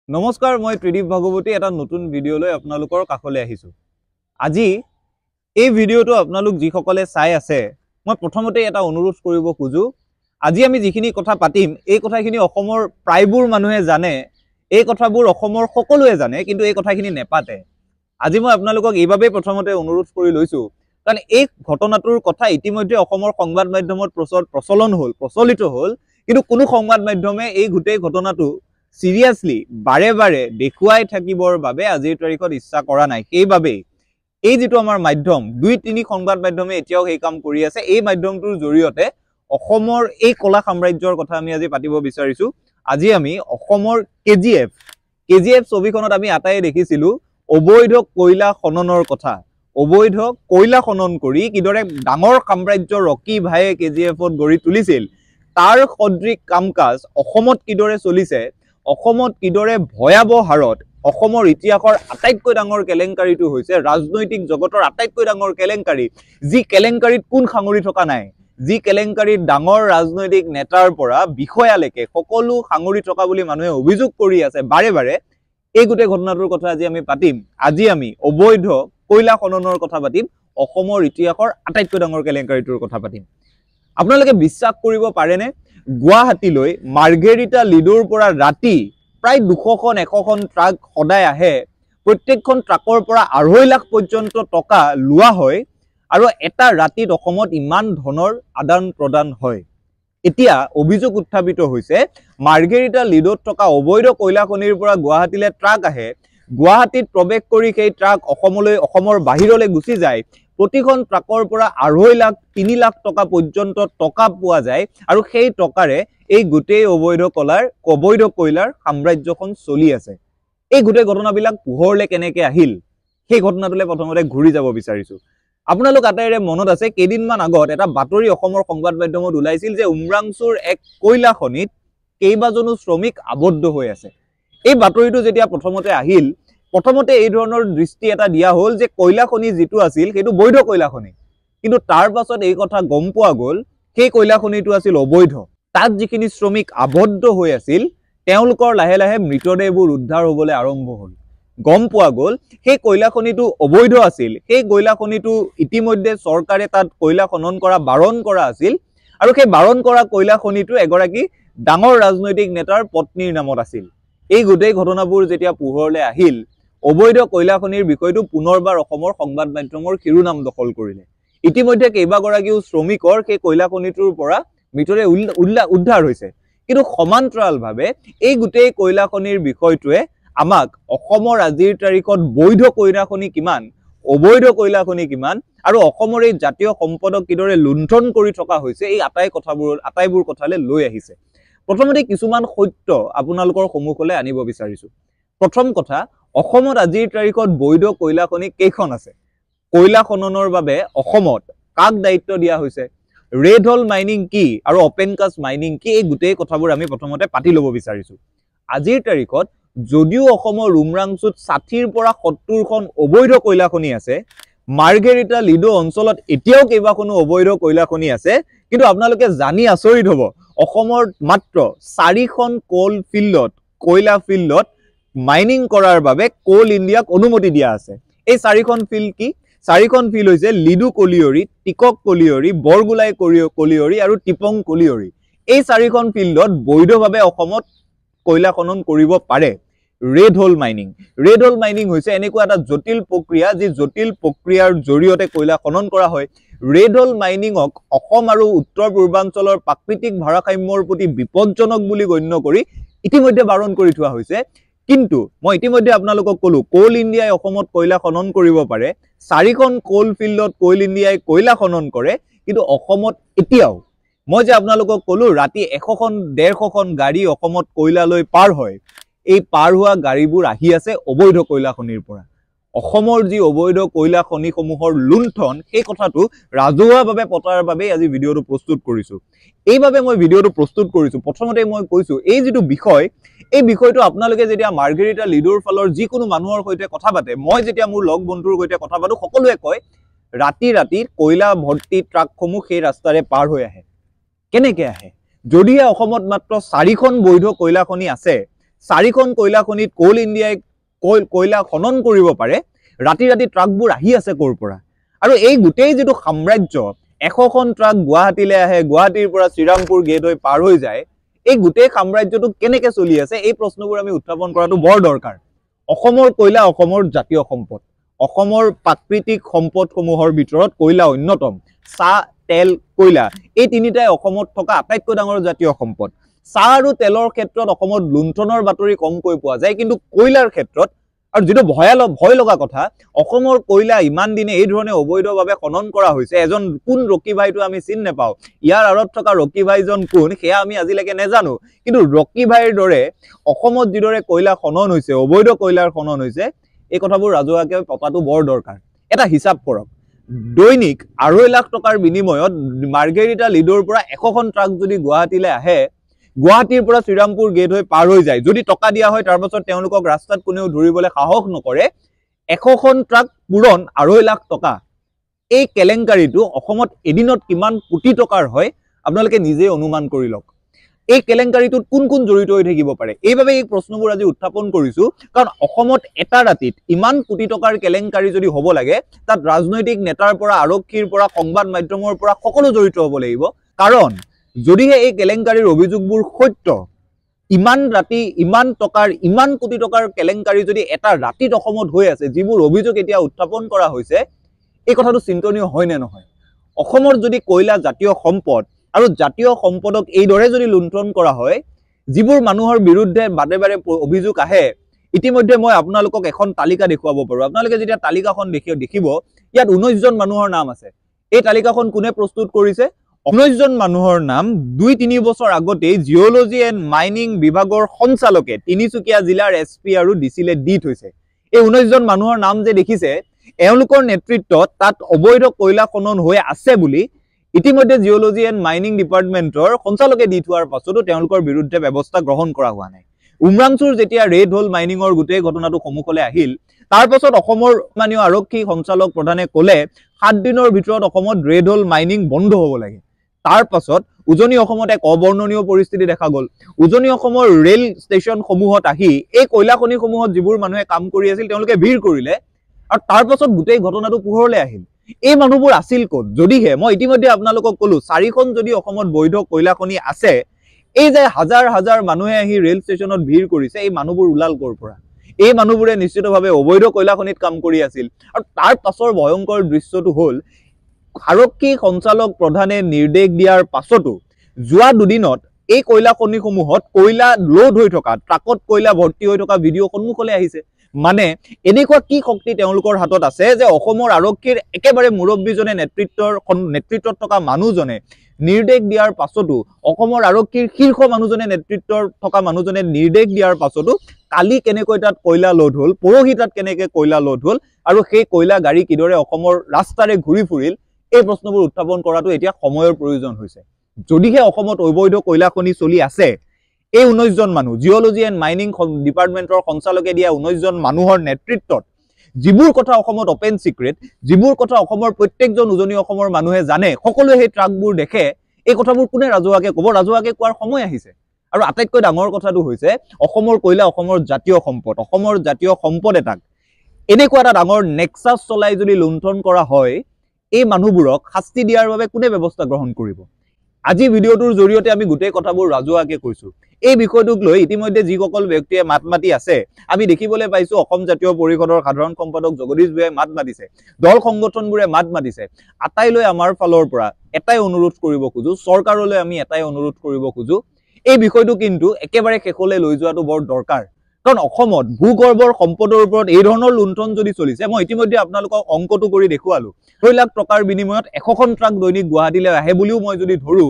নমস্কাৰ, মই ত্ৰিদীপ ভাগৱতী এটা নতুন ভিডিঅ'লৈ আপোনালোকৰ কাষলৈ আহিছোঁ। আজি এই ভিডিঅ'টো আপোনালোক যিসকলে চাই আছে, মই প্ৰথমতে এটা অনুৰোধ কৰিব খোজো। আজি আমি যিখিনি কথা পাতিম, এই কথাখিনি অসমৰ প্ৰায়বোৰ মানুহে জানে, এই কথাবোৰ অসমৰ সকলোৱে জানে, কিন্তু এই কথাখিনি নেপাতে। আজি মই আপোনালোকক এইভাৱেই প্ৰথমতে অনুৰোধ কৰি লৈছোঁ, কাৰণ এই ঘটনাটোৰ কথা ইতিমধ্যে অসমৰ সংবাদ মাধ্যমত প্ৰচলিত হ'ল, কিন্তু কোনো সংবাদ মাধ্যমে এই গোটেই ঘটনাটো সিৰিয়াসলি বাৰে বাৰে দেখুৱাই থাকিবৰ বাবে আজিৰ তাৰিখত ইচ্ছা কৰা নাই। সেইবাবেই এই যেটো আমাৰ মাধ্যম 2-3 সংবাদ মাধ্যমে এতিয়াও এই কাম কৰি আছে। এই মাধ্যমটোৰ জৰিয়তে অসমৰ এই কলা সাম্ৰাজ্যৰ কথা আমি আজি পাতিব বিচাৰিছো। আজি আমি অসমৰ কেজিএফ ছবিখনত আমি আটাই দেখিছিলো অবৈধ কয়লা খননৰ কথা। অবৈধ কয়লা খনন কৰি কিদৰে ডাঙৰ সাম্ৰাজ্য ৰকি ভাইয়ে কেজিএফত গঢ়ি তুলিছিল, তাৰ সদৃশ কাম-কাজ অসমত কিদৰে চলিছে, অসমত কিদৰে ভয়াবহ হাৰত অসমৰ ইতিহাসৰ আটাইতকৈ ডাঙৰ কেলেংকাৰীটো হৈছে ৰাজনৈতিক জগতৰ আটাইতকৈ ডাঙৰ কেলেংকাৰী, যি কেলেংকাৰীত কোন সাঙুৰি থকা নাই, যি কেলেংকাৰীত ডাঙৰ ৰাজনৈতিক নেতাৰ পৰা বিষয়ালৈকে সকলো সাঙুৰি থকা বুলি মানুহে অভিযোগ কৰি আছে বাৰে বাৰে। এই গোটেই ঘটনাটোৰ কথা আজি আমি পাতিম। আজি আমি অবৈধ কয়লা খননৰ কথা পাতিম, অসমৰ ইতিহাসৰ আটাইতকৈ ডাঙৰ কেলেংকাৰীটোৰ কথা পাতিম। আপোনালোকে বিশ্বাস কৰিব পাৰেনে, গুৱাহাটীলৈ মাৰ্ঘেৰিটা লিডোৰ পৰা ৰাতি প্ৰায় 200-100খন ট্ৰাক সদায় আহে, প্ৰত্যেকখন ট্ৰাকৰ পৰা 2.5 লাখ পৰ্যন্ত টকা লোৱা হয়, আৰু এটা ৰাতিত অসমত ইমান ধনৰ আদান প্ৰদান হয়। এতিয়া অভিযোগ উত্থাপিত হৈছে মাৰ্ঘেৰিটা লিডোত থকা অবৈধ কয়লা খনিৰ পৰা গুৱাহাটীলৈ ট্ৰাক আহে, গুৱাহাটীত প্ৰৱেশ কৰি সেই ট্ৰাক অসমৰ বাহিৰলৈ গুচি যায়, প্ৰতিখন ট্ৰাকৰ পৰা 2.5 লাখ 3 লাখ টকা পৰ্যন্ত টকা পোৱা যায়, আৰু সেই টকাৰে এই গোটেই অবৈধ কয়লাৰ সাম্ৰাজ্যখন চলি আছে। এই গোটেই ঘটনাবিলাক পোহৰলৈ কেনেকৈ আহিল, সেই ঘটনাটোলৈ প্ৰথমতে ঘূৰি যাব বিচাৰিছো। আপোনালোক আটাইৰে মনত আছে, কেইদিনমান আগত এটা বাতৰি অসমৰ সংবাদ মাধ্যমত ওলাইছিল যে উমৰাংচুৰ এক কয়লা খনিত কেইবাজনো শ্ৰমিক আবদ্ধ হৈ আছে। এই বাতৰিটো যেতিয়া প্ৰথমতে আহিল, প্ৰথমতে এই ধৰণৰ দৃষ্টি এটা দিয়া হ'ল যে কয়লা খনি যিটো আছিল সেইটো বৈধ কয়লা খনি, কিন্তু তাৰ পাছত এই কথা গম পোৱা গ'ল সেই কয়লা খনিটো আছিল অবৈধ। তাত যিখিনি শ্ৰমিক আবদ্ধ হৈ আছিল তেওঁলোকৰ লাহে লাহে মৃতদেহবোৰ উদ্ধাৰ হ'বলৈ আৰম্ভ হ'ল। গম পোৱা গ'ল সেই কয়লা খনিটো অবৈধ আছিল, সেই কয়লা খনিটো ইতিমধ্যে চৰকাৰে তাত কয়লা খনন কৰা বাৰণ কৰা আছিল, আৰু সেই বাৰণ কৰা কয়লা খনিটো এগৰাকী ডাঙৰ ৰাজনৈতিক নেতাৰ পত্নীৰ নামত আছিল। এই গোটেই ঘটনাবোৰ যেতিয়া পোহৰলৈ আহিল, অবৈধ কয়লা খনিৰ বিষয়টো পুনৰবাৰ অসমৰ সংবাদ মাধ্যমৰ শিৰোনাম দখল কৰিলে। ইতিমধ্যে কেইবাগৰাকীও শ্ৰমিকৰ সেই কয়লা খনিটোৰ পৰা মৃতদেহ উদ্ধাৰ হৈছে, কিন্তু সমান্তৰালভাৱে এই গোটেই কয়লা খনিৰ বিষয়টোৱে আমাক অসমৰ আজিৰ তাৰিখত বৈধ কয়লা খনি কিমান, অবৈধ কয়লা খনি কিমান, আৰু অসমৰ এই জাতীয় সম্পদক কিদৰে লুণ্ঠন কৰি থকা হৈছে, এই আটাইবোৰ কথালৈ লৈ আহিছে। প্ৰথমতে কিছুমান সত্য আপোনালোকৰ সন্মুখলৈ আনিব বিচাৰিছো। প্ৰথম কথা, অসমত আজিৰ তাৰিখত বৈধ কয়লা খনি কেইখন আছে? কয়লা খননৰ বাবে অসমত কাক দায়িত্ব দিয়া হৈছে, ৰেড হল মাইনিং কি আৰু অপেন কাষ্ট মাইনিং কি, এই গোটেই কথাবোৰ আমি প্ৰথমতে পাতি ল'ব বিচাৰিছো। আজিৰ তাৰিখত যদিও অসমৰ উমৰাংচুত 60ৰ পৰা 70খন অবৈধ কয়লা খনি আছে, মাৰ্ঘেৰিটা লিডো অঞ্চলত এতিয়াও কেইবাখনো অবৈধ কয়লা খনি আছে, কিন্তু আপোনালোকে জানি আচৰিত হ'ব অসমৰ মাত্ৰ 4খন কয়লা ফিল্ডত মাইনিং কৰাৰ বাবে কোল ইণ্ডিয়াক অনুমতি দিয়া আছে। এই 4খন ফিল্ড কি? 4খন ফিল্ড হৈছে Ledo colliery, Tikak colliery, Borgolai colliery আৰু টিপং কলিয়ৰী। এই 4খন ফিল্ডত বৈধভাৱে অসমত কয়লা খনন কৰিব পাৰে। ৰেড হল মাইনিং হৈছে এনেকুৱা এটা জটিল প্ৰক্ৰিয়া, যি জটিল প্ৰক্ৰিয়াৰ জৰিয়তে কয়লা খনন কৰা হয়। ৰেড হল মাইনিঙক অসম আৰু উত্তৰ পূৰ্বাঞ্চলৰ প্ৰাকৃতিক ভাৰসাম্যৰ প্ৰতি বিপদজনক বুলি গণ্য কৰি ইতিমধ্যে বাৰণ কৰি থোৱা হৈছে। কিন্তু মই ইতিমধ্যে আপোনালোকক ক'লো কোল ইণ্ডিয়াই অসমত কয়লা খনন কৰিব পাৰে, 4খন কোল ফিল্ডত কোল ইণ্ডিয়াই কয়লা খনন কৰে, কিন্তু অসমত এতিয়াও মই যে আপোনালোকক ক'লো ৰাতি 100-150খন গাড়ী অসমত কয়লালৈ পাৰ হয়, এই পাৰ হোৱা গাড়ীবোৰ আহি আছে অবৈধ কয়লা খনিৰ পৰা। অসমৰ যি অবৈধ কয়লা খনিসমূহৰ লুণ্ঠন, সেই কথাটো ৰাজহুৱাভাৱে পতাৰ বাবে আজি ভিডিঅ'টো প্ৰস্তুত কৰিছো। এইভাৱে মই ভিডিঅ'টো প্ৰস্তুত কৰিছো, প্ৰথমতে মই কৈছো এই যিটো বিষয়, এই বিষয়টো আপোনালোকে যেতিয়া মাৰ্ঘেৰিটা লিডোৰ ফালৰ যিকোনো মানুহৰ সৈতে কথা পাতে, মই যেতিয়া মোৰ লগ বন্ধুৰ সৈতে কথা পাতো, সকলোৱে কয় ৰাতি কয়লা ভৰ্তি ট্ৰাকসমূহ সেই ৰাস্তাৰে পাৰ হৈ আহে। কেনেকৈ আহে? যদিহে অসমত মাত্ৰ 4খন বৈধ কয়লা খনি আছে, 4খন কয়লা খনিত কোল ইণ্ডিয়াই কয়লা খনন কৰিব পাৰে ৰাতি ৰাতি ট্ৰাকবোৰ আহি আছে ক'ৰ পৰা আৰু এই গোটেই যেটো সাম্ৰাজ্য 100খন ট্ৰাক গুৱাহাটীলৈ আহে গুৱাহাটীৰ পৰা শ্ৰীৰামপুৰ গেট হৈ পাৰ হৈ যায় এই গোটেই সাম্ৰাজ্যটো কেনেকৈ চলি আছে এই প্ৰশ্নবোৰ আমি উত্থাপন কৰাটো বৰ দৰকাৰ অসমৰ কয়লা অসমৰ জাতীয় সম্পদ অসমৰ প্ৰাকৃতিক সম্পদসমূহৰ ভিতৰত কয়লা অন্যতম চাহ তেল কয়লা এই তিনিটাই অসমত থকা আটাইতকৈ ডাঙৰ জাতীয় সম্পদ চাহ আৰু তেলৰ ক্ষেত্ৰত অসমত লুণ্ঠনৰ বাতৰি কমকৈ পোৱা যায় কিন্তু কয়লাৰ ক্ষেত্ৰত আৰু যেটো ভয় লগা কথা অসমৰ কয়লা ইমান দিনে এই ধৰণে অবৈধভাৱে খনন কৰা হৈছে এজন কোন ৰকি ভাইটো আমি চিন নাপাও ইয়াৰ আৰত থকা ৰকি ভাইজন কোন সেয়া আমি আজিলৈকে নেজানো কিন্তু ৰকি ভাইৰ দৰে অসমত যিদৰে কয়লা খনন হৈছে অবৈধ কয়লাৰ খনন হৈছে এই কথাবোৰ ৰাজহুৱাকে পতাটো বৰ দৰকাৰ এটা হিচাপ কৰক দৈনিক 2.5 লাখ টকাৰ বিনিময়ত মাৰ্গেৰিটা লিডৰ পৰা 100খন ট্ৰাক যদি গুৱাহাটীলৈ আহে গুৱাহাটীৰ পৰা শ্ৰীৰামপুৰ গেট হৈ পাৰ হৈ যায় যদি টকা দিয়া হয় তাৰ পাছত তেওঁলোকক ৰাস্তাত কোনেও ধৰিবলৈ সাহস নকৰে 100খন ট্ৰাক পূৰণ 2.5 লাখ টকা এই কেলেংকাৰীটো অসমত এদিনত কিমান কোটি টকাৰ হয় আপোনালোকে নিজে অনুমান কৰি লওক এই কেলেংকাৰীটোত কোন কোন জড়িত হৈ থাকিব পাৰে এইভাবে এই প্ৰশ্নবোৰ আজি উত্থাপন কৰিছো কাৰণ অসমত এটা ৰাতিত ইমান কোটি টকাৰ কেলেংকাৰী যদি হ'ব লাগে তাত ৰাজনৈতিক নেতাৰ পৰা আৰক্ষীৰ পৰা সংবাদ মাধ্যমৰ পৰা সকলো জড়িত হ'ব লাগিব কাৰণ যদিহে এই কেলেংকাৰীৰ অভিযোগবোৰ সত্য ইমান ৰাতি ইমান টকাৰ ইমান কোটি টকাৰ কেলেংকাৰী যদি এটা ৰাতিত অসমত হৈ আছে যিবোৰ অভিযোগ এতিয়া উত্থাপন কৰা হৈছে এই কথাটো চিন্তনীয় হয় নে নহয় অসমৰ যদি কয়লা জাতীয় সম্পদ আৰু জাতীয় সম্পদক এই দৰে যদি লুণ্ঠন কৰা হয় যিবোৰ মানুহৰ বিৰুদ্ধে বাৰে বাৰে অভিযোগ আহে ইতিমধ্যে মই আপোনালোকক এখন তালিকা দেখুৱাব পাৰো আপোনালোকে যেতিয়া তালিকাখন দেখিব ইয়াত 19 জন মানুহৰ নাম আছে এই তালিকাখন কোনে প্ৰস্তুত কৰিছে 19 জন মানুহৰ নাম 2-3 বছৰ আগতে জিঅলজি এণ্ড মাইনিং বিভাগৰ সঞ্চালকে তিনিচুকীয়া জিলাৰ এছপি আৰু ডিচিলে দি থৈছে এই 19 জন মানুহৰ নাম যে দেখিছে এওঁলোকৰ নেতৃত্বত তাত অবৈধ কয়লা খনন হৈ আছে বুলি ইতিমধ্যে জিঅলজি এণ্ড মাইনিং ডিপাৰ্টমেণ্টৰ সঞ্চালকে দি থোৱাৰ পাছতো তেওঁলোকৰ বিৰুদ্ধে ব্যৱস্থা গ্ৰহণ কৰা হোৱা নাই উমৰাংচুৰ যেতিয়া ৰেড হোল মাইনিঙৰ গোটেই ঘটনাটো সমুখলৈ আহিল তাৰ পাছত অসমৰ মাননীয় আৰক্ষী সঞ্চালক প্ৰধানে ক'লে 7 দিনৰ ভিতৰত অসমত ৰেড হোল মাইনিং বন্ধ হ'ব লাগে তাৰ পাছত উজনি অসমত এক অবৰ্ণনীয় পৰিস্থিতি দেখা গ'ল উজনি অসমৰ ৰেল ষ্টেচনসমূহত আহি এই কয়লা খনিসমূহত যিবোৰ মানুহে কাম কৰি আছিল তেওঁলোকে ভিৰ কৰিলে আৰু তাৰ পাছত গোটেই ঘটনাটো পোহৰলৈ আহিল এই মানুহবোৰ আছিল কোন যদিহে মই ইতিমধ্যে আপোনালোকক ক'লো 4খন যদি অসমত বৈধ কয়লা খনি আছে এই যে হাজাৰ হাজাৰ মানুহে আহি ৰেল ষ্টেচনত ভিৰ কৰিছে এই মানুহবোৰ উলাল ক'ৰ পৰা এই মানুহবোৰে নিশ্চিতভাৱে অবৈধ কয়লা খনিত কাম কৰি আছিল আৰু তাৰ পাছৰ ভয়ংকৰ দৃশ্যটো হ'ল আৰক্ষী সঞ্চালক প্ৰধানে নিৰ্দেশ দিয়াৰ পাছতো যোৱা দুদিনত এই কয়লা খনিসমূহত কয়লা লোড হৈ থকা ট্ৰাকত কয়লা ভৰ্তি হৈ থকা ভিডিঅ' সন্মুখলৈ আহিছে মানে এনেকুৱা কি শক্তি তেওঁলোকৰ হাতত আছে যে অসমৰ আৰক্ষীৰ একেবাৰে মুৰব্বীজনে নেতৃত্বত থকা মানুহজনে নিৰ্দেশ দিয়াৰ পাছতো অসমৰ আৰক্ষীৰ শীৰ্ষ মানুহজনে নেতৃত্বৰ থকা মানুহজনে নিৰ্দেশ দিয়াৰ পাছতো কালি কেনেকৈ তাত কয়লা লোড হ'ল পৰহি তাত কেনেকৈ কয়লা লোড হ'ল আৰু সেই কয়লা গাড়ী কিদৰে অসমৰ ৰাস্তাৰে ঘূৰি ফুৰিল এই প্ৰশ্নবোৰ উত্থাপন কৰাটো এতিয়া সময়ৰ প্ৰয়োজন হৈছে যদিহে অসমত অবৈধ কয়লা খনি চলি আছে এই 19 জন মানুহ জিঅলজি এণ্ড মাইনিং ডিপাৰ্টমেণ্টৰ সঞ্চালকে দিয়া 19 জন মানুহৰ নেতৃত্বত যিবোৰ কথা অসমত অপেন সিক্ৰেট যিবোৰ কথা অসমৰ প্ৰত্যেকজন উজনি অসমৰ মানুহে জানে সকলোৱে সেই ট্ৰাকবোৰ দেখে এই কথাবোৰ কোনে ৰাজহুৱাকে ক'ব ৰাজহুৱাকে কোৱাৰ সময় আহিছে আৰু আটাইতকৈ ডাঙৰ কথাটো হৈছে অসমৰ কয়লা অসমৰ জাতীয় সম্পদ এটাক এনেকুৱা এটা ডাঙৰ নেক্সাছ চলাই যদি লুণ্ঠন কৰা হয় এই মানুহবোৰক শাস্তি দিয়াৰ বাবে কোনে ব্যৱস্থা গ্ৰহণ কৰিব আজি ভিডিঅ'টোৰ জৰিয়তে আমি গোটেই কথাবোৰ ৰাজহুৱাকে কৈছো এই বিষয়টোক লৈ ইতিমধ্যে যিসকল ব্যক্তিয়ে মাত মাতি আছে আমি দেখিবলৈ পাইছো অসম জাতীয় পৰিষদৰ সাধাৰণ সম্পাদক জগদীশ ভূঞাই মাত মাতিছে দল সংগঠনবোৰে মাত মাতিছে আটাইলৈ আমাৰ ফালৰ পৰা এটাই অনুৰোধ কৰিব খোজো চৰকাৰলৈ আমি এটাই অনুৰোধ কৰিব খোজো এই বিষয়টো কিন্তু একেবাৰে শেষলৈ লৈ যোৱাটো বৰ দৰকাৰ কাৰণ অসমত ভূগৰ্ভৰ সম্পদৰ ওপৰত এই ধৰণৰ লুণ্ঠন যদি চলিছে মই ইতিমধ্যে আপোনালোকক অংকটো কৰি দেখুৱালো 2 লাখ টকাৰ বিনিময়ত 100খন ট্ৰাক দৈনিক গুৱাহাটীলৈ আহে বুলিও মই যদি ধৰো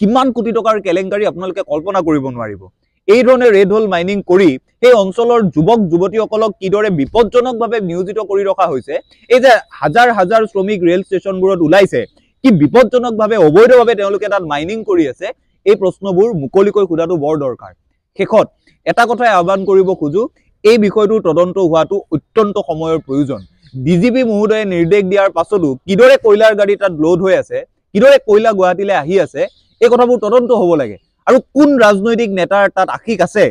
কিমান কোটি টকাৰ কেলেংকাৰী আপোনালোকে কল্পনা কৰিব নোৱাৰিব এই ধৰণে ৰেড হোল মাইনিং কৰি এই অঞ্চলৰ যুৱক যুৱতীসকলক কিদৰে বিপদজনকভাৱে নিয়োজিত কৰি ৰখা হৈছে এই যে হাজাৰ হাজাৰ শ্ৰমিক ৰেল ষ্টেচনবোৰত ওলাইছে কি বিপদজনকভাৱে অবৈধভাৱে তেওঁলোকে তাত মাইনিং কৰি আছে এই প্ৰশ্নবোৰ মুকলিকৈ সোধাটো বৰ দৰকাৰ শেষত এটা কথাই আহ্বান কৰিব খোজো এই বিষয়টোৰ তদন্ত হোৱাটো অত্যন্ত সময়ৰ প্ৰয়োজন ডিজিপি মহোদয়ে নিৰ্দেশ দিয়াৰ পাছতো কিদৰে কয়লাৰ গাড়ী তাত লোড হৈ আছে কিদৰে কয়লা গুৱাহাটীলৈ আহি আছে এই কথাবোৰ তদন্ত হ'ব লাগে আৰু কোন ৰাজনৈতিক নেতাৰ তাত আশিক আছে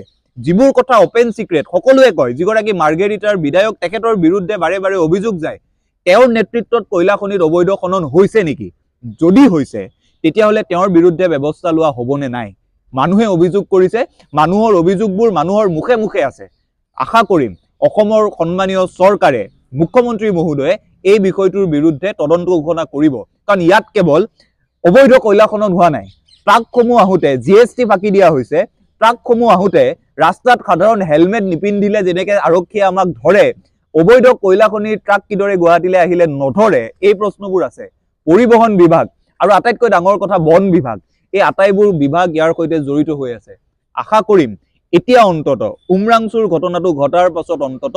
যিবোৰ কথা অপেন সিক্ৰেট সকলোৱে কয়, যিগৰাকী মাৰ্গেৰিটাৰ বিধায়ক তেখেতৰ বিৰুদ্ধে বাৰে বাৰে অভিযোগ যায়, তেওঁৰ নেতৃত্বত কয়লা খনিত অবৈধ খনন হৈছে নেকি? যদি হৈছে তেতিয়াহ'লে তেওঁৰ বিৰুদ্ধে ব্যৱস্থা লোৱা হ'বনে নাই? মানুহে অভিযোগ কৰিছে, মানুহৰ অভিযোগবোৰ মানুহৰ মুখে মুখে আছে। আশা কৰিম অসমৰ সন্মানীয় চৰকাৰে, মুখ্যমন্ত্ৰী মহোদয়ে এই বিষয়টোৰ বিৰুদ্ধে তদন্ত ঘোষণা কৰিব, কাৰণ ইয়াত কেৱল অবৈধ কয়লা খনন হোৱা নাই। ট্ৰাকসমূহ আহোঁতে GST ফাঁকি দিয়া হৈছে, ট্ৰাকসমূহ আহোঁতে ৰাস্তাত সাধাৰণ হেলমেট নিপিন্ধিলে যেনেকৈ আৰক্ষীয়ে আমাক ধৰে, অবৈধ কয়লা খনিৰ ট্ৰাক কিদৰে গুৱাহাটীলৈ আহিলে নধৰে, এই প্ৰশ্নবোৰ আছে। পৰিবহণ বিভাগ আৰু আটাইতকৈ ডাঙৰ কথা বন বিভাগ, এই আটাইবোৰ বিভাগ ইয়াৰ সৈতে জড়িত হৈ আছে। আশা কৰিম এতিয়া অন্তত উমৰাংচুৰ ঘটনাটো ঘটাৰ পাছত অন্তত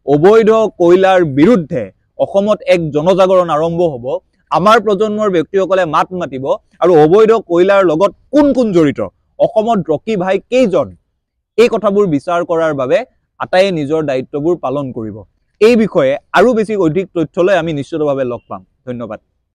অবৈধ কয়লাৰ বিৰুদ্ধে অসমত এক জনজাগৰণ আৰম্ভ হ'ব। আমাৰ প্ৰজন্মৰ ব্যক্তিসকলে মাত মাতিব আৰু অবৈধ কয়লাৰ লগত কোন কোন জড়িত, অসমত ৰকী ভাই কেইজন, এই কথাবোৰ বিচাৰ কৰাৰ বাবে আটাইয়ে নিজৰ দায়িত্ববোৰ পালন কৰিব। এই বিষয়ে আৰু বেছি অধিক তথ্যলৈ আমি নিশ্চিতভাৱে লগ পাম। ধন্যবাদ।